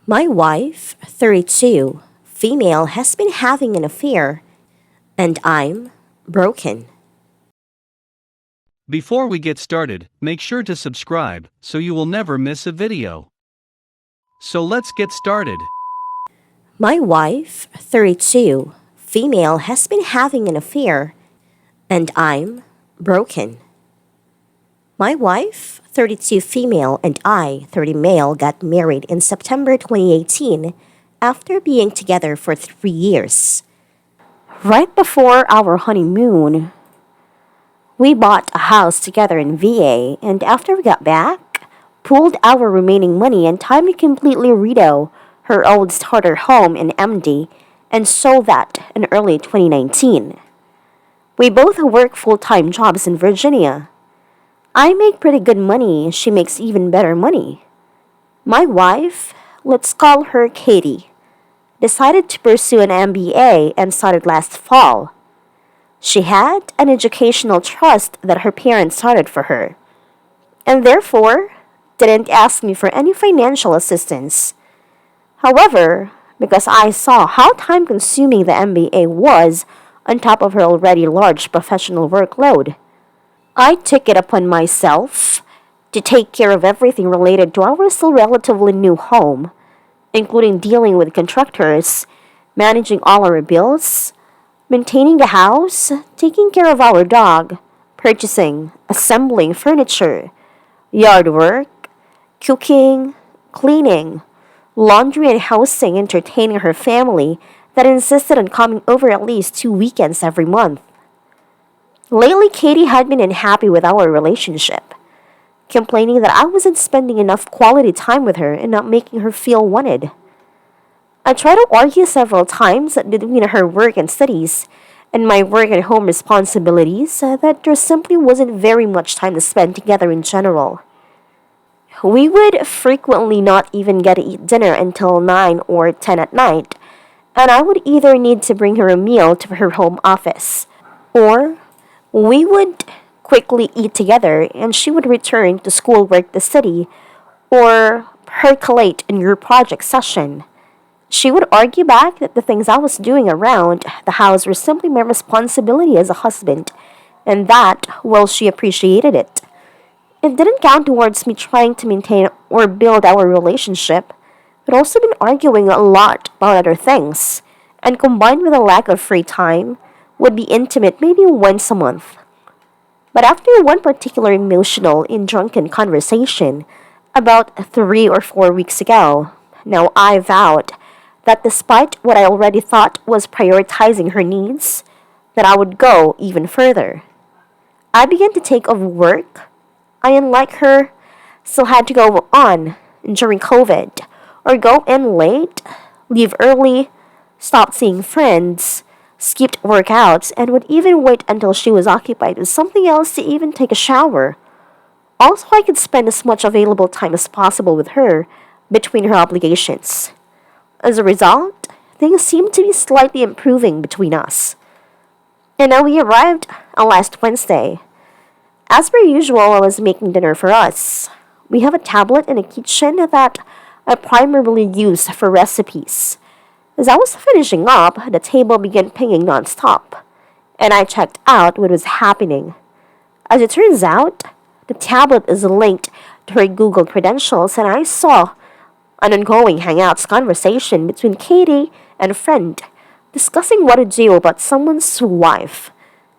My wife, 32, female, has been having an affair, and I'm broken. Before we get started, make sure to subscribe so you will never miss a video. So let's get started. My wife, 32, female, has been having an affair, and I'm broken. My wife, 32 female, and I, 30 male, got married in September 2018 after being together for 3 years. Right before our honeymoon, we bought a house together in VA, and after we got back, pooled our remaining money and time to completely redo her old starter home in MD and sold that in early 2019. We both work full-time jobs in Virginia. I make pretty good money, she makes even better money. My wife, let's call her Katie, decided to pursue an MBA and started last fall. She had an educational trust that her parents started for her, and therefore didn't ask me for any financial assistance. However, because I saw how time-consuming the MBA was on top of her already large professional workload, I took it upon myself to take care of everything related to our still relatively new home, including dealing with contractors, managing all our bills, maintaining the house, taking care of our dog, purchasing, assembling furniture, yard work, cooking, cleaning, laundry and housing, entertaining her family that insisted on coming over at least 2 weekends every month. Lately, Katie had been unhappy with our relationship, complaining that I wasn't spending enough quality time with her and not making her feel wanted. I tried to argue several times that between her work and studies and my work and home responsibilities that there simply wasn't very much time to spend together in general. We would frequently not even get to eat dinner until 9 or 10 at night, and I would either need to bring her a meal to her home office, or we would quickly eat together and she would return to schoolwork the city or percolate in your project session. She would argue back that the things I was doing around the house were simply my responsibility as a husband, and that, well, she appreciated it. It didn't count towards me trying to maintain or build our relationship, but also been arguing a lot about other things, and combined with a lack of free time, would be intimate maybe once a month. But after one particular emotional and drunken conversation about 3 or 4 weeks ago, now I vowed that despite what I already thought was prioritizing her needs, that I would go even further. I began to take over work. I, unlike her, still had to go on during COVID, or go in late, leave early, stop seeing friends, skipped workouts, and would even wait until she was occupied with something else to even take a shower. Also, I could spend as much available time as possible with her between her obligations. As a result, things seemed to be slightly improving between us. And now we arrived on last Wednesday. As per usual, I was making dinner for us. We have a tablet in a kitchen that I primarily use for recipes. As I was finishing up, the table began pinging nonstop, and I checked out what was happening. As it turns out, the tablet is linked to her Google credentials, and I saw an ongoing Hangouts conversation between Katie and a friend discussing what to do about someone's wife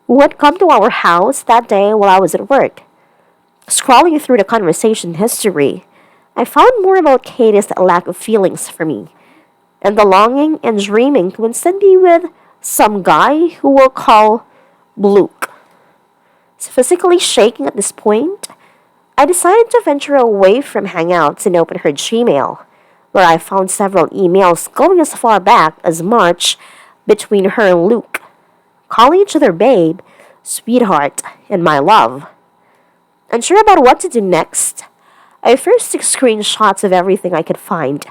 who had come to our house that day while I was at work. Scrolling through the conversation history, I found more about Katie's lack of feelings for me, and the longing and dreaming to instead be with some guy who we'll call Luke. So physically shaking at this point, I decided to venture away from Hangouts and open her Gmail, where I found several emails going as far back as March between her and Luke, calling each other babe, sweetheart, and my love. Unsure about what to do next, I first took screenshots of everything I could find,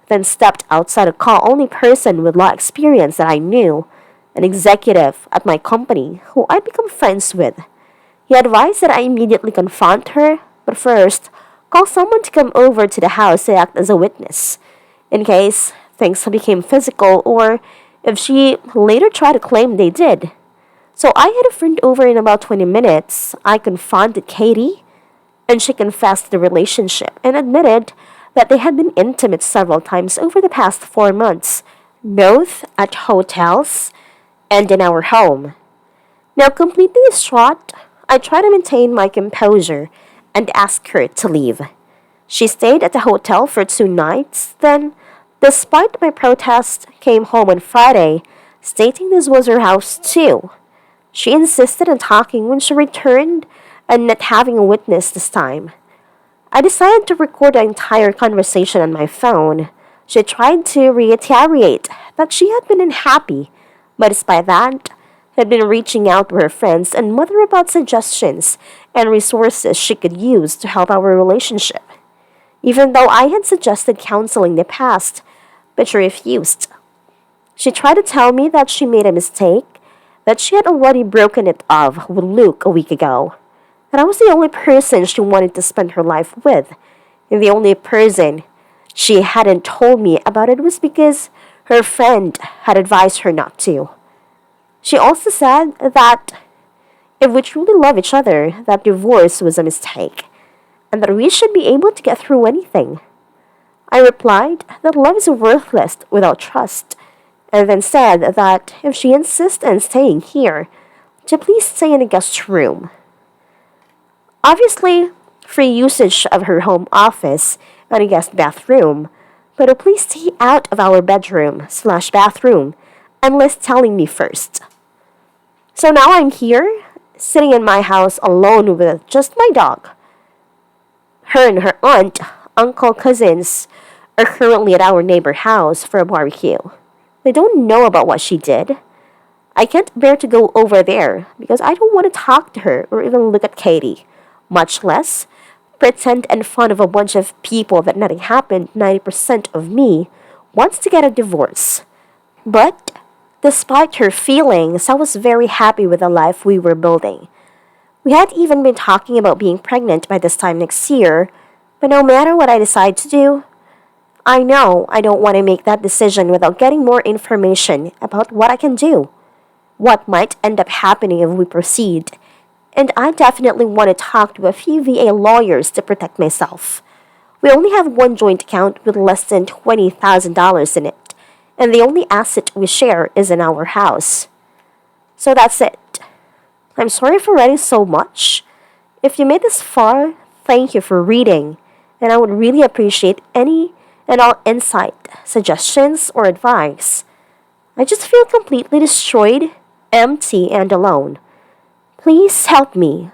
then stepped outside a call-only person with law experience that I knew, an executive at my company who I'd become friends with. He advised that I immediately confront her, but first, call someone to come over to the house to act as a witness, in case things became physical or if she later tried to claim they did. So I had a friend over in about 20 minutes. I confronted Katie, and she confessed the relationship and admitted that they had been intimate several times over the past 4 months, both at hotels and in our home. Now, completely distraught, I tried to maintain my composure and ask her to leave. She stayed at the hotel for 2 nights, then, despite my protest, came home on Friday, stating this was her house too. She insisted on talking when she returned and not having a witness this time. I decided to record the entire conversation on my phone. She tried to reiterate that she had been unhappy, but despite that, had been reaching out to her friends and mother about suggestions and resources she could use to help our relationship. Even though I had suggested counseling in the past, but she refused. She tried to tell me that she made a mistake, that she had already broken it off with Luke a week ago, that I was the only person she wanted to spend her life with, and the only person she hadn't told me about it was because her friend had advised her not to. She also said that if we truly love each other, that divorce was a mistake, and that we should be able to get through anything. I replied that love is worthless without trust, and then said that if she insists on staying here, to please stay in the guest room. Obviously, free usage of her home office and a guest bathroom, but to please stay out of our bedroom/bathroom unless telling me first. So now I'm here, sitting in my house alone with just my dog. Her and her aunt, uncle, cousins are currently at our neighbor house for a barbecue. They don't know about what she did. I can't bear to go over there because I don't want to talk to her or even look at Katie, much less pretend in front of a bunch of people that nothing happened. 90% of me wants to get a divorce. But despite her feelings, I was very happy with the life we were building. We had even been talking about being pregnant by this time next year, but no matter what I decide to do, I know I don't want to make that decision without getting more information about what I can do, what might end up happening if we proceed, and I definitely want to talk to a few VA lawyers to protect myself. We only have one joint account with less than $20,000 in it, and the only asset we share is in our house. So that's it. I'm sorry for writing so much. If you made this far, thank you for reading, and I would really appreciate any and all insight, suggestions, or advice. I just feel completely destroyed, empty, and alone. Please help me.